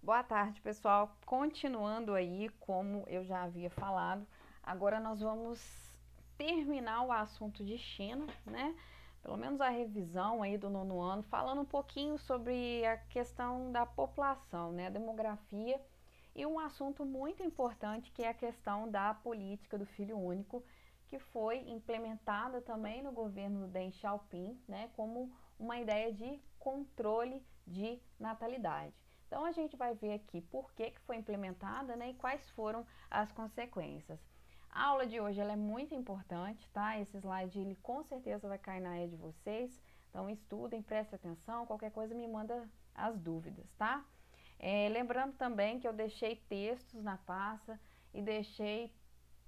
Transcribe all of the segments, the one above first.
Boa tarde, pessoal. Continuando aí, como eu já havia falado, agora nós vamos terminar o assunto de China, né? Pelo menos a revisão aí do nono ano, falando um pouquinho sobre a questão da população, né? A demografia e um assunto muito importante que é a questão da política do filho único, que foi implementada também no governo do Deng Xiaoping, né? Como uma ideia de controle de natalidade. Então a gente vai ver aqui por que foi implementada, né, e quais foram as consequências. A aula de hoje ela é muito importante, tá? Esse slide ele com certeza vai cair na área de vocês. Então estudem, prestem atenção, qualquer coisa me manda as dúvidas, tá? Lembrando também que eu deixei textos na pasta e deixei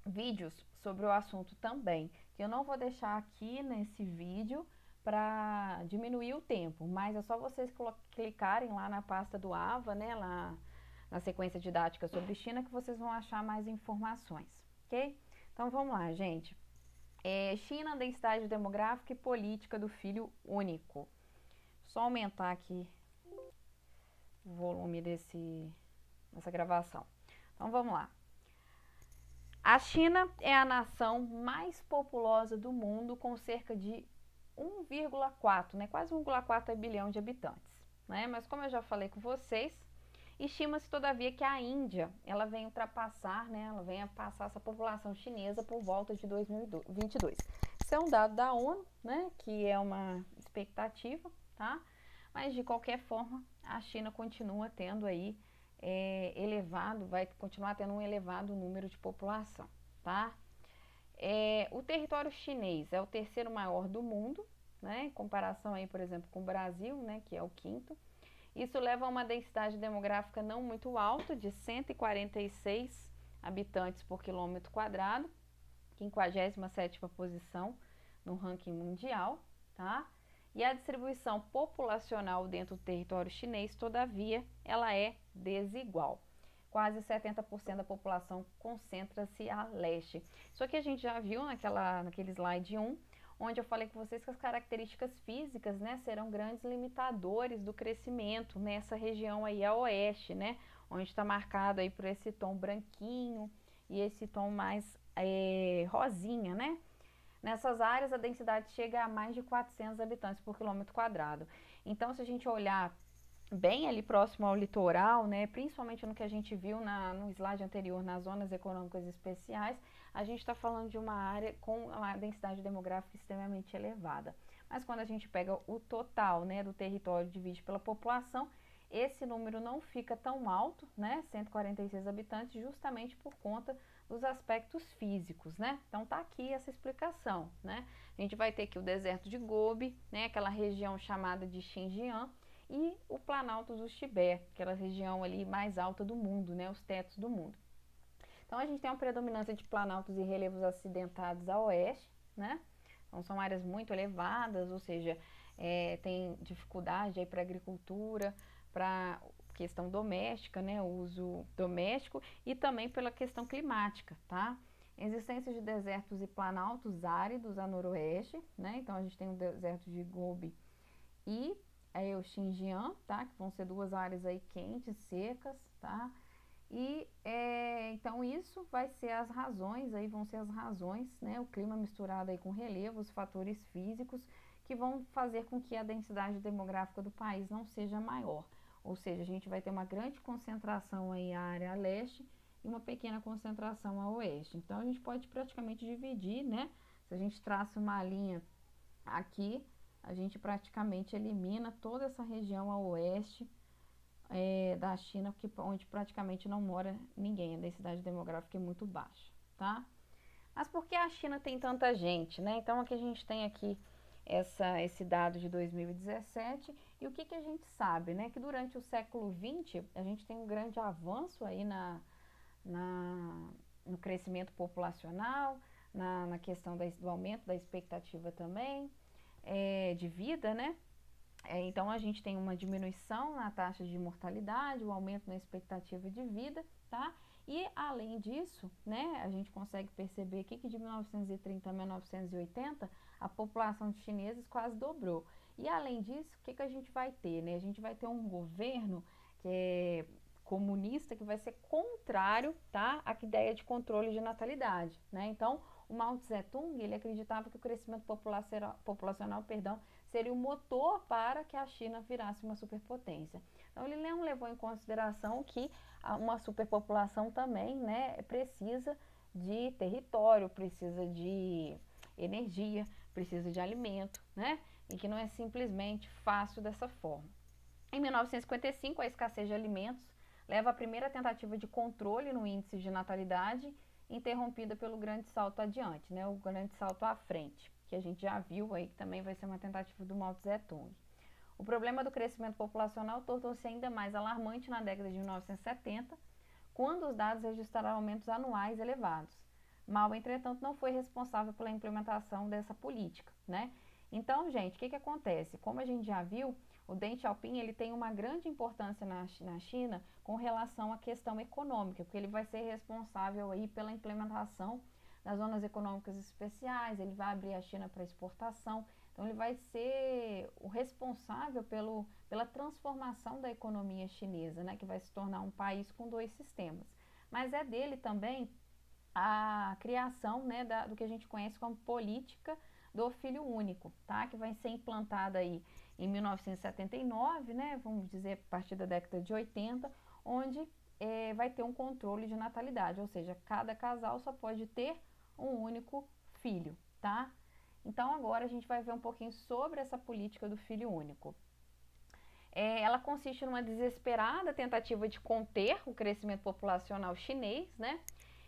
vídeos sobre o assunto também, que eu não vou deixar aqui nesse vídeo para diminuir o tempo, mas é só vocês clicarem lá na pasta do AVA, né, lá na sequência didática sobre China, que vocês vão achar mais informações, ok? Então vamos lá, gente. China, densidade demográfica e política do filho único. Só aumentar aqui o volume dessa gravação. Então vamos lá. A China é a nação mais populosa do mundo, com cerca de 1,4, né, quase 1,4 bilhão de habitantes, né? Mas como eu já falei com vocês, estima-se todavia que a Índia, ela vem ultrapassar, né, ela vem a passar essa população chinesa por volta de 2022. Isso é um dado da ONU, né, que é uma expectativa, tá? Mas de qualquer forma, a China continua tendo aí vai continuar tendo um elevado número de população, tá? O território chinês é o terceiro maior do mundo, né? Em comparação aí, por exemplo, com o Brasil, né, que é o quinto. Isso leva a uma densidade demográfica não muito alta, de 146 habitantes por quilômetro quadrado, 57ª posição no ranking mundial, tá? E a distribuição populacional dentro do território chinês, todavia, ela é desigual. Quase 70% da população concentra-se a leste. Isso aqui a gente já viu naquele slide 1, onde eu falei com vocês que as características físicas, né, serão grandes limitadores do crescimento nessa região aí a oeste, né, onde está marcado aí por esse tom branquinho e esse tom mais rosinha, né? Nessas áreas, a densidade chega a mais de 400 habitantes por quilômetro quadrado. Então, se a gente olhar bem ali próximo ao litoral, né, principalmente no que a gente viu no slide anterior, nas zonas econômicas especiais, a gente está falando de uma área com uma densidade demográfica extremamente elevada. Mas quando a gente pega o total, né, do território e divide pela população, esse número não fica tão alto, né, 146 habitantes, justamente por conta dos aspectos físicos, né? Então tá aqui essa explicação, né? A gente vai ter aqui o deserto de Gobi, né, aquela região chamada de Xinjiang, e o Planalto do Tibete, aquela região ali mais alta do mundo, né, os tetos do mundo. Então a gente tem uma predominância de planaltos e relevos acidentados a oeste, né? Então são áreas muito elevadas, ou seja, tem dificuldade aí para agricultura, para questão doméstica, né, o uso doméstico e também pela questão climática, tá? Existência de desertos e planaltos áridos a noroeste, né? Então a gente tem o deserto de Gobi e o Xinjiang, tá? Que vão ser duas áreas aí quentes, secas, tá? E então isso vai ser as razões, aí vão ser as razões, né? O clima misturado aí com relevo, os fatores físicos que vão fazer com que a densidade demográfica do país não seja maior. Ou seja, a gente vai ter uma grande concentração aí à área leste e uma pequena concentração a oeste. Então a gente pode praticamente dividir, né? Se a gente traça uma linha aqui, a gente praticamente elimina toda essa região a oeste da China, onde praticamente não mora ninguém, a densidade demográfica é muito baixa, tá? Mas por que a China tem tanta gente, né? Então aqui a gente tem aqui esse dado de 2017 e o que a gente sabe, né? Que durante o século XX a gente tem um grande avanço aí no crescimento populacional, na questão do aumento da expectativa também de vida, né? Então a gente tem uma diminuição na taxa de mortalidade, o aumento na expectativa de vida, tá? E além disso, né, a gente consegue perceber aqui que de 1930 a 1980 a população de chineses quase dobrou. E além disso, o que a gente vai ter, né? A gente vai ter um governo comunista que vai ser contrário, tá, à ideia de controle de natalidade, né? Então, o Mao Tse-tung, ele acreditava que o crescimento populacional, seria o motor para que a China virasse uma superpotência. Então, ele não levou em consideração que uma superpopulação também, né, precisa de território, precisa de energia, precisa de alimento, né? E que não é simplesmente fácil dessa forma. Em 1955, a escassez de alimentos leva à primeira tentativa de controle no índice de natalidade, interrompida pelo grande salto adiante, né? O grande salto à frente, que a gente já viu aí, que também vai ser uma tentativa do Mao Tse-tung. O problema do crescimento populacional tornou-se ainda mais alarmante na década de 1970, quando os dados registraram aumentos anuais elevados. Mao, entretanto, não foi responsável pela implementação dessa política, né? Então, gente, o que acontece? Como a gente já viu, o Deng Xiaoping ele tem uma grande importância na China com relação à questão econômica, porque ele vai ser responsável aí pela implementação das zonas econômicas especiais, ele vai abrir a China para exportação, então ele vai ser o responsável pela transformação da economia chinesa, né, que vai se tornar um país com dois sistemas. Mas é dele também a criação, né, do que a gente conhece como política do filho único, tá? Que vai ser implantada aí em 1979, né? Vamos dizer, a partir da década de 80, onde vai ter um controle de natalidade, ou seja, cada casal só pode ter um único filho, tá? Então agora a gente vai ver um pouquinho sobre essa política do filho único. Ela consiste numa desesperada tentativa de conter o crescimento populacional chinês, né?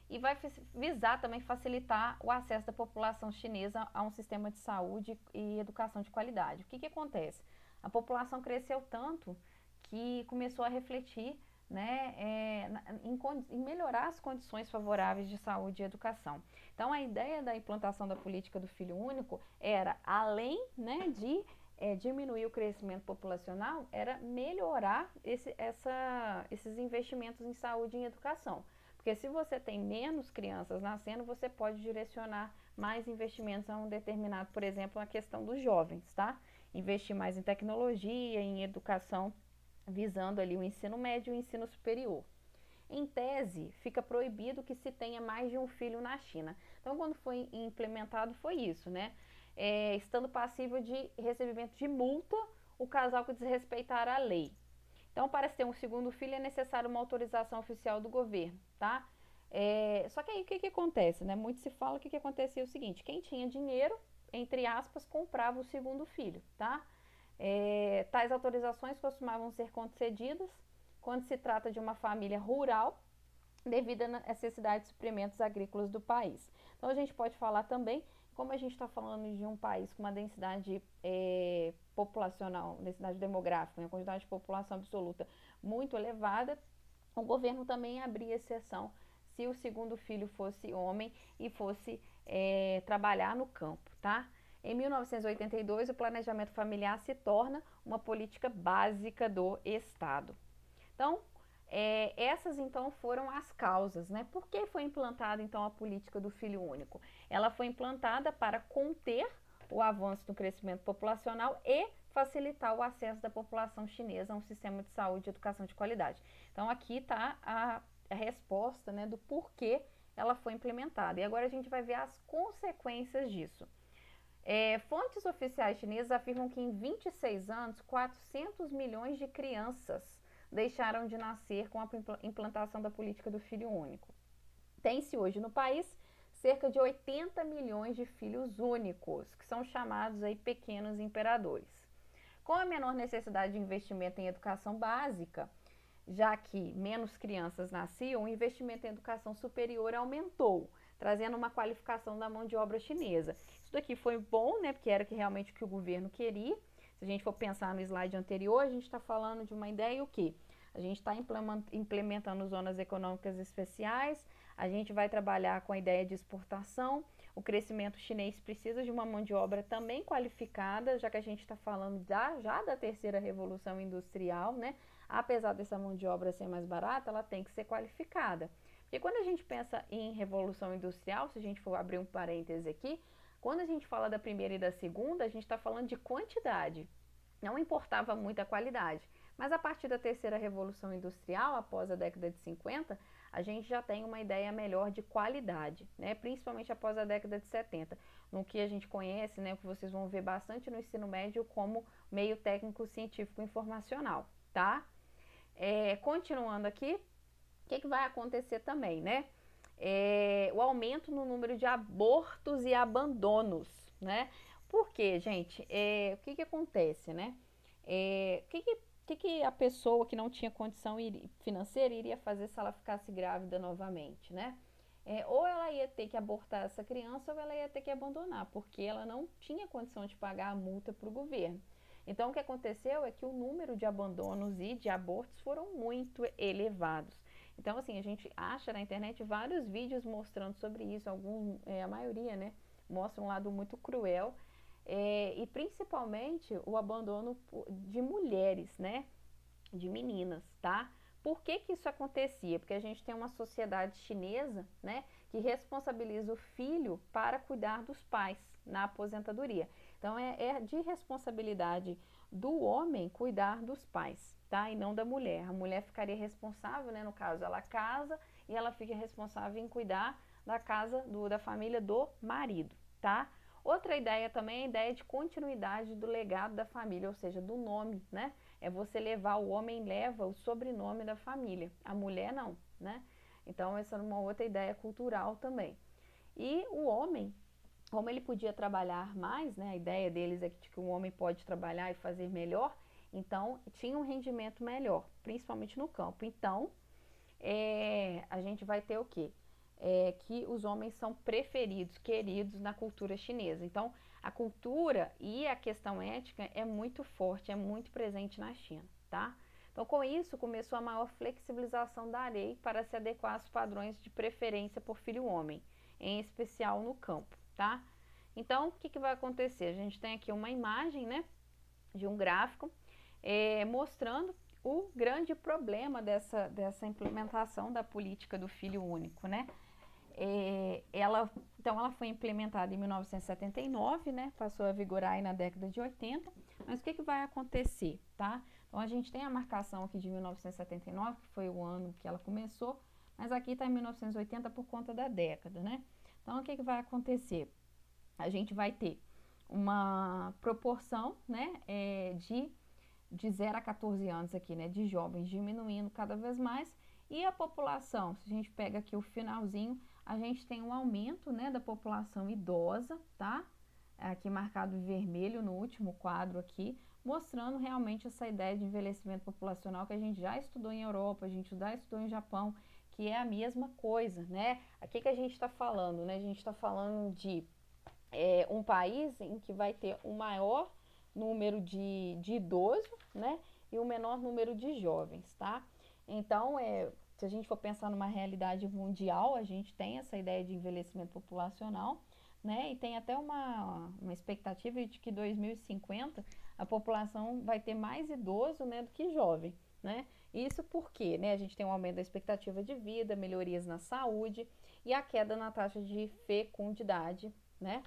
E vai visar também facilitar o acesso da população chinesa a um sistema de saúde e educação de qualidade. O que acontece? A população cresceu tanto que começou a refletir, né, em melhorar as condições favoráveis de saúde e educação. Então, a ideia da implantação da política do filho único era, além, né, de diminuir o crescimento populacional, era melhorar esses investimentos em saúde e em educação. Porque se você tem menos crianças nascendo, você pode direcionar mais investimentos a um determinado, por exemplo, a questão dos jovens, tá? Investir mais em tecnologia, em educação, visando ali o ensino médio e o ensino superior. Em tese, fica proibido que se tenha mais de um filho na China. Então, quando foi implementado, foi isso, né? Estando passível de recebimento de multa o casal que desrespeitar a lei. Então, para se ter um segundo filho, é necessário uma autorização oficial do governo, tá? Só que aí o que acontece, né? Muito se fala que acontecia o seguinte: quem tinha dinheiro, entre aspas, comprava o segundo filho, tá? Tais autorizações costumavam ser concedidas quando se trata de uma família rural, devido à necessidade de suprimentos agrícolas do país. Então, a gente pode falar também, como a gente está falando de um país com uma densidade populacional, densidade demográfica, uma quantidade de população absoluta muito elevada, o governo também abria exceção se o segundo filho fosse homem e fosse trabalhar no campo, tá? Em 1982, o planejamento familiar se torna uma política básica do Estado. Então, essas então foram as causas, né? Por que foi implantada então a política do filho único? Ela foi implantada para conter o avanço do crescimento populacional e facilitar o acesso da população chinesa a um sistema de saúde e educação de qualidade. Então aqui está a resposta, né, do porquê ela foi implementada. E agora a gente vai ver as consequências disso. Fontes oficiais chinesas afirmam que em 26 anos, 400 milhões de crianças deixaram de nascer com a implantação da política do filho único. Tem-se hoje no país cerca de 80 milhões de filhos únicos, que são chamados aí pequenos imperadores. Com a menor necessidade de investimento em educação básica, já que menos crianças nasciam, o investimento em educação superior aumentou, trazendo uma qualificação da mão de obra chinesa. Isso daqui foi bom, né, porque era realmente o que o governo queria. Se a gente for pensar no slide anterior, a gente está falando de uma ideia o quê? A gente está implementando zonas econômicas especiais, a gente vai trabalhar com a ideia de exportação. O crescimento chinês precisa de uma mão de obra também qualificada, já que a gente está falando já da terceira revolução industrial, né? Apesar dessa mão de obra ser mais barata, ela tem que ser qualificada. Porque quando a gente pensa em revolução industrial, se a gente for abrir um parêntese aqui, quando a gente fala da primeira e da segunda, a gente está falando de quantidade. Não importava muito a qualidade, Mas a partir da terceira revolução industrial, após a década de 50, a gente já tem uma ideia melhor de qualidade, né? Principalmente após a década de 70, no que a gente conhece, né, o que vocês vão ver bastante no ensino médio como meio técnico científico informacional, tá? Continuando aqui, o que vai acontecer também, né? O aumento no número de abortos e abandonos, né? Porque, gente, o que acontece, né? O que a pessoa que não tinha condição financeira iria fazer se ela ficasse grávida novamente, né? Ou ela ia ter que abortar essa criança ou ela ia ter que abandonar, porque ela não tinha condição de pagar a multa para o governo. Então, o que aconteceu é que o número de abandonos e de abortos foram muito elevados. Então, assim, a gente acha na internet vários vídeos mostrando sobre isso, a maioria, né, mostra um lado muito cruel, e principalmente o abandono de mulheres, né, de meninas, tá? Por que que isso acontecia? Porque a gente tem uma sociedade chinesa, né, que responsabiliza o filho para cuidar dos pais na aposentadoria. Então, é de responsabilidade do homem cuidar dos pais, tá? E não da mulher. A mulher ficaria responsável, né? No caso, ela casa e ela fica responsável em cuidar da casa, da família do marido, tá? Outra ideia também é a ideia de continuidade do legado da família, ou seja, do nome, né? É você levar, o homem leva o sobrenome da família, a mulher não, né? Então, essa é uma outra ideia cultural também. E o homem, como ele podia trabalhar mais, né? A ideia deles é de que o homem pode trabalhar e fazer melhor, então tinha um rendimento melhor, principalmente no campo. Então, a gente vai ter o quê? Que os homens são preferidos, queridos na cultura chinesa. Então, a cultura e a questão ética é muito forte, é muito presente na China, tá? Então, com isso, começou a maior flexibilização da lei para se adequar aos padrões de preferência por filho homem, em especial no campo, tá? Então, o que vai acontecer? A gente tem aqui uma imagem, né, de um gráfico mostrando o grande problema dessa implementação da política do filho único, né? Então, ela foi implementada em 1979, né? Passou a vigorar aí na década de 80. Mas o que vai acontecer, tá? Então, a gente tem a marcação aqui de 1979, que foi o ano que ela começou, mas aqui está em 1980 por conta da década, né? Então, o que vai acontecer? A gente vai ter uma proporção, né, de 0 a 14 anos aqui, né, de jovens diminuindo cada vez mais, e a população, se a gente pega aqui o finalzinho, a gente tem um aumento, né, da população idosa, tá? Aqui marcado em vermelho no último quadro aqui, mostrando realmente essa ideia de envelhecimento populacional que a gente já estudou em Europa, a gente já estudou em Japão, que é a mesma coisa, né? Aqui que a gente está falando, né? A gente está falando de um país em que vai ter o maior número de idosos, né? E o menor número de jovens, tá? Então, se a gente for pensar numa realidade mundial, a gente tem essa ideia de envelhecimento populacional, né? E tem até uma expectativa de que 2050 a população vai ter mais idoso, né, do que jovem, né? Isso porque, né, a gente tem um aumento da expectativa de vida, melhorias na saúde e a queda na taxa de fecundidade, né?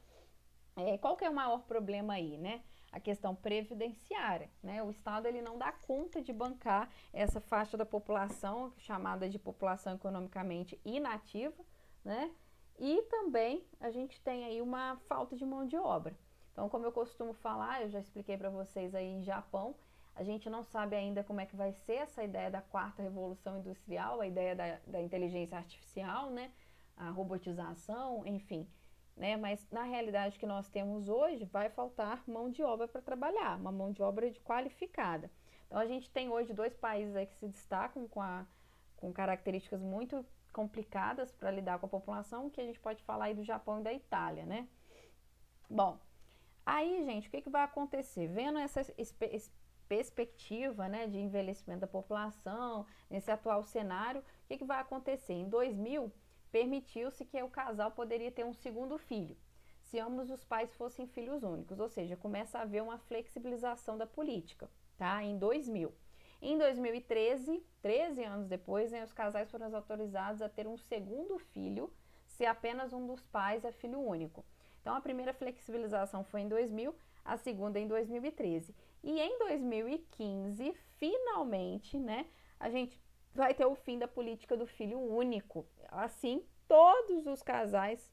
Qual que é o maior problema aí, né? A questão previdenciária, né? O Estado ele não dá conta de bancar essa faixa da população chamada de população economicamente inativa, né? E também a gente tem aí uma falta de mão de obra. Então, como eu costumo falar, eu já expliquei para vocês aí em Japão, a gente não sabe ainda como é que vai ser essa ideia da quarta revolução industrial, a ideia da inteligência artificial, né? A robotização, enfim. Né? Mas na realidade que nós temos hoje, vai faltar mão de obra para trabalhar, uma mão de obra qualificada. Então a gente tem hoje 2 países aí que se destacam com características muito complicadas para lidar com a população, que a gente pode falar aí do Japão e da Itália, né? Bom, aí, gente, o que vai acontecer? Vendo essa perspectiva, né, de envelhecimento da população, nesse atual cenário, o que vai acontecer? Em 2000, permitiu-se que o casal poderia ter um segundo filho, se ambos os pais fossem filhos únicos, ou seja, começa a haver uma flexibilização da política, tá? Em 2000. Em 2013, 13 anos depois, né, os casais foram autorizados a ter um segundo filho, se apenas um dos pais é filho único. Então, a primeira flexibilização foi em 2000, a segunda em 2013. E em 2015, finalmente, né, a gente vai ter o fim da política do filho único. Assim, todos os casais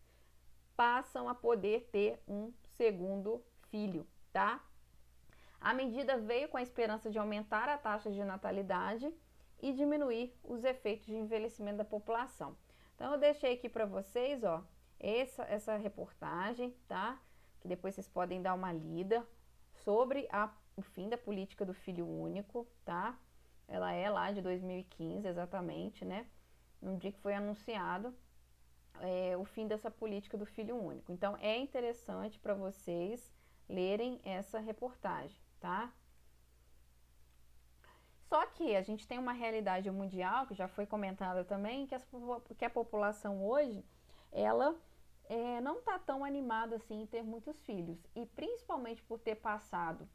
passam a poder ter um segundo filho, tá? A medida veio com a esperança de aumentar a taxa de natalidade e diminuir os efeitos de envelhecimento da população. Então, eu deixei aqui para vocês, ó, essa reportagem, tá? Que depois vocês podem dar uma lida sobre o fim da política do filho único, tá? Ela é lá de 2015, exatamente, né? No dia que foi anunciado o fim dessa política do filho único. Então, é interessante para vocês lerem essa reportagem, tá? Só que a gente tem uma realidade mundial, que já foi comentada também, que a população hoje, ela não está tão animada assim em ter muitos filhos. E principalmente por ter passado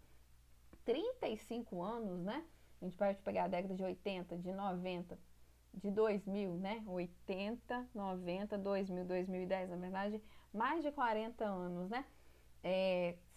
35 anos, né? A gente pode pegar a década de 80, de 90, de 2000, né? 80, 90, 2000, 2010, na verdade, mais de 40 anos, né?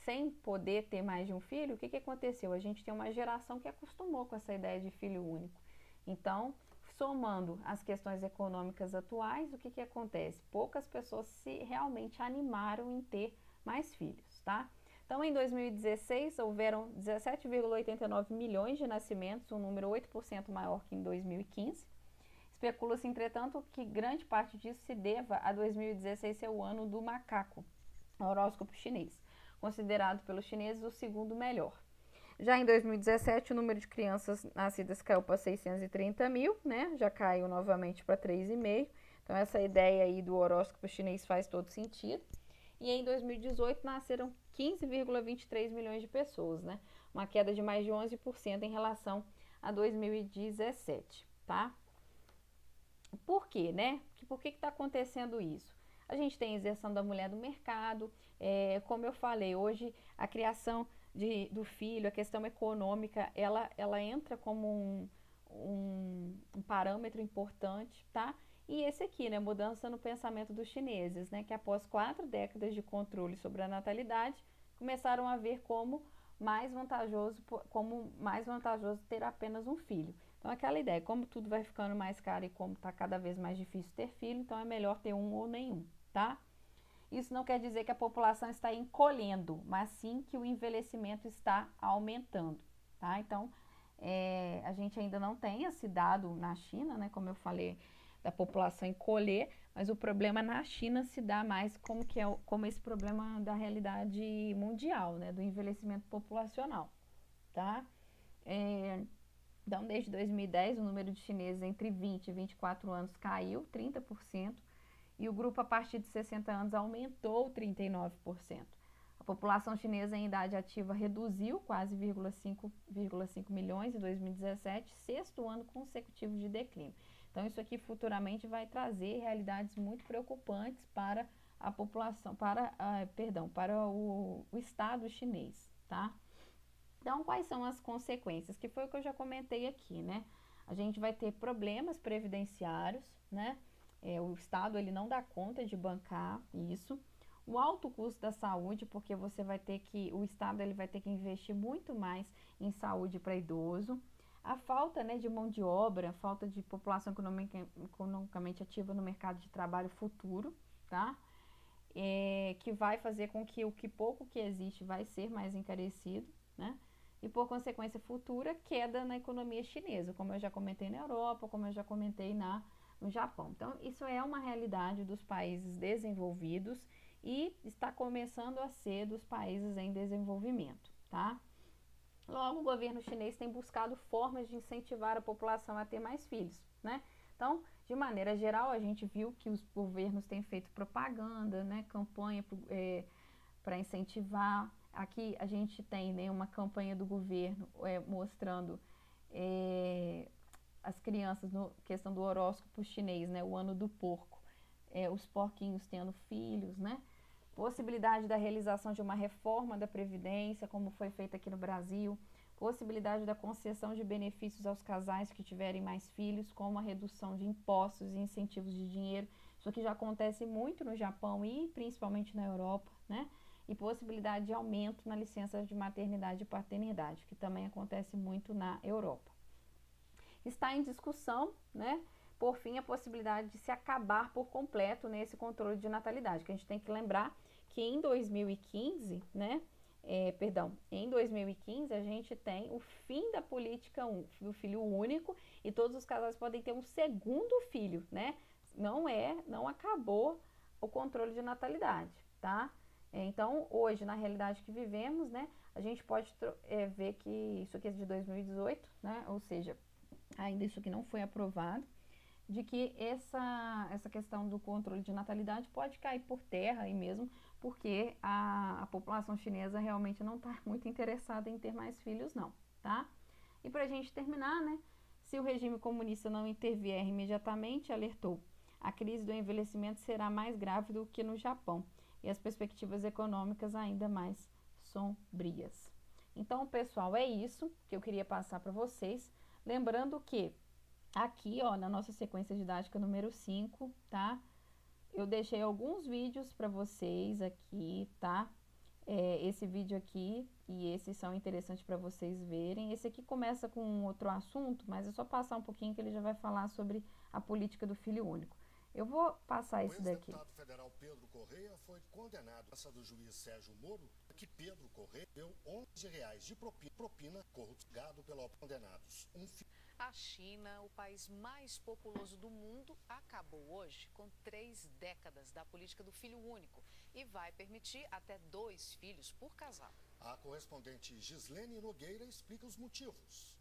Sem poder ter mais de um filho, o que aconteceu? A gente tem uma geração que acostumou com essa ideia de filho único. Então, somando as questões econômicas atuais, o que acontece? Poucas pessoas se realmente animaram em ter mais filhos, tá? Então, em 2016, houveram 17,89 milhões de nascimentos, um número 8% maior que em 2015. Especula-se, entretanto, que grande parte disso se deva a 2016 ser o ano do macaco, horóscopo chinês, considerado pelos chineses o segundo melhor. Já em 2017, o número de crianças nascidas caiu para 630 mil, né? Já caiu novamente para 3,5. Então, essa ideia aí do horóscopo chinês faz todo sentido. E em 2018, nasceram 15,23 milhões de pessoas, né? Uma queda de mais de 11% em relação a 2017, tá? Por quê, né? Por que está acontecendo isso? A gente tem a inserção da mulher no mercado, como eu falei, hoje a criação do filho, a questão econômica, ela entra como um parâmetro importante, tá? E esse aqui, né, mudança no pensamento dos chineses, né, que após 4 décadas de controle sobre a natalidade, começaram a ver como mais vantajoso ter apenas um filho. Então, aquela ideia, como tudo vai ficando mais caro e como está cada vez mais difícil ter filho, então é melhor ter um ou nenhum, tá? Isso não quer dizer que a população está encolhendo, mas sim que o envelhecimento está aumentando, tá? Então, a gente ainda não tem esse dado na China, né? Como eu falei, da população encolher, mas o problema na China se dá mais como esse problema da realidade mundial, né? Do envelhecimento populacional, tá? Então, desde 2010, o número de chineses entre 20 e 24 anos caiu 30%, e o grupo a partir de 60 anos aumentou 39%. A população chinesa em idade ativa reduziu quase 5,5 milhões em 2017, sexto ano consecutivo de declínio. Então, isso aqui futuramente vai trazer realidades muito preocupantes para a população, para o Estado chinês, tá? Então, quais são as consequências? Que foi o que eu já comentei aqui, né? A gente vai ter problemas previdenciários, né? O Estado, ele não dá conta de bancar isso. O alto custo da saúde, porque o Estado, ele vai ter que investir muito mais em saúde para idoso. A falta, né, de mão de obra, falta de população economicamente ativa no mercado de trabalho futuro, tá? Que vai fazer com que o pouco que existe vai ser mais encarecido, né? E por consequência futura, queda na economia chinesa, como eu já comentei na Europa, como eu já comentei no Japão. Então, isso é uma realidade dos países desenvolvidos e está começando a ser dos países em desenvolvimento, tá? Logo, o governo chinês tem buscado formas de incentivar a população a ter mais filhos, né? Então, de maneira geral, a gente viu que os governos têm feito propaganda, né, campanha para incentivar. Aqui a gente tem, né, uma campanha do governo mostrando as crianças, questão do horóscopo chinês, né, o ano do porco, os porquinhos tendo filhos, né? Possibilidade da realização de uma reforma da Previdência, como foi feita aqui no Brasil, possibilidade da concessão de benefícios aos casais que tiverem mais filhos, como a redução de impostos e incentivos de dinheiro. Isso aqui já acontece muito no Japão e principalmente na Europa, né? e possibilidade de aumento na licença de maternidade e paternidade, que também acontece muito na Europa. Está em discussão, né, por fim, a possibilidade de se acabar por completo nesse controle de natalidade, que a gente tem que lembrar que em 2015, né, em 2015 a gente tem o fim da política do filho único e todos os casais podem ter um segundo filho, né? Não acabou o controle de natalidade, tá? Então, hoje, na realidade que vivemos, né, a gente pode ver que isso aqui é de 2018, né? Ou seja, ainda isso aqui não foi aprovado, de que essa questão do controle de natalidade pode cair por terra aí mesmo, porque a população chinesa realmente não está muito interessada em ter mais filhos não, tá? E para a gente terminar, né, se o regime comunista não intervier imediatamente, alertou, a crise do envelhecimento será mais grave do que no Japão e as perspectivas econômicas ainda mais sombrias. Então, pessoal, é isso que eu queria passar para vocês, lembrando que aqui, ó, na nossa sequência didática número 5, tá? Eu deixei alguns vídeos para vocês aqui, tá? Esse vídeo aqui e esses são interessantes para vocês verem. Esse aqui começa com um outro assunto, mas é só passar um pouquinho que ele já vai falar sobre a política do filho único. Eu vou passar esse daqui. O ex-deputado federal Pedro Correia foi condenado essa do juiz Sérgio Moro, que Pedro Correia deu R$ 11 de propina corruptado pelos condenados. A China, o país mais populoso do mundo, acabou hoje com 3 décadas da política do filho único e vai permitir até 2 filhos por casal. A correspondente Gislene Nogueira explica os motivos.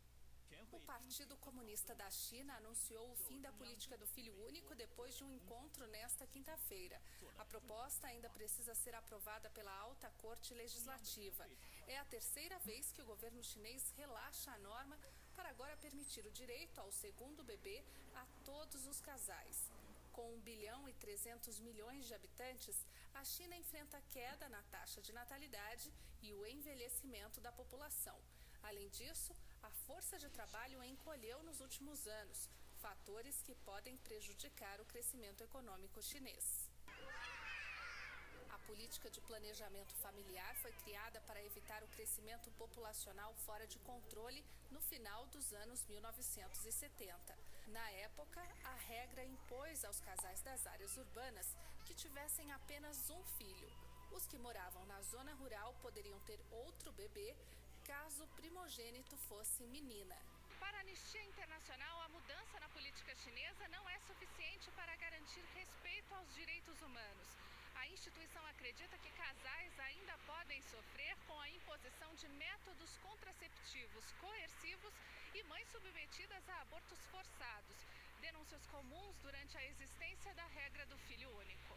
O Partido Comunista da China anunciou o fim da política do filho único depois de um encontro nesta quinta-feira. A proposta ainda precisa ser aprovada pela Alta Corte Legislativa. É a terceira vez que o governo chinês relaxa a norma para agora permitir o direito ao segundo bebê a todos os casais. Com 1,3 bilhão de habitantes, a China enfrenta queda na taxa de natalidade e o envelhecimento da população. Além disso, a força de trabalho encolheu nos últimos anos, fatores que podem prejudicar o crescimento econômico chinês. A política de planejamento familiar foi criada para evitar o crescimento populacional fora de controle no final dos anos 1970. Na época, a regra impôs aos casais das áreas urbanas que tivessem apenas um filho. Os que moravam na zona rural poderiam ter outro bebê caso o primogênito fosse menina. Para a Anistia Internacional, a mudança na política chinesa não é suficiente para garantir respeito aos direitos humanos. A instituição acredita que casais ainda podem sofrer com a imposição de métodos contraceptivos coercivos e mães submetidas a abortos forçados, denúncias comuns durante a existência da regra do filho único.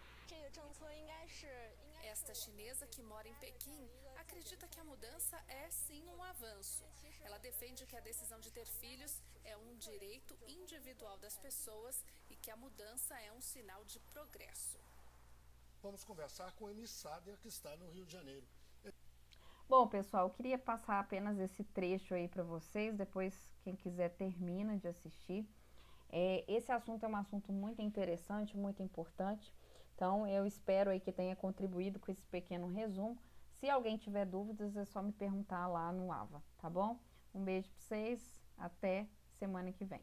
Esta chinesa que mora em Pequim acredita que a mudança é sim um avanço. Ela defende que a decisão de ter filhos é um direito individual das pessoas e que a mudança é um sinal de progresso. Vamos conversar com a Emi Sader, que está no Rio de Janeiro. Bom, pessoal, eu queria passar apenas esse trecho aí para vocês, depois quem quiser termina de assistir. Esse assunto é um assunto muito interessante, muito importante, então eu espero aí que tenha contribuído com esse pequeno resumo. Se alguém tiver dúvidas, é só me perguntar lá no AVA, tá bom? Um beijo para vocês, até semana que vem.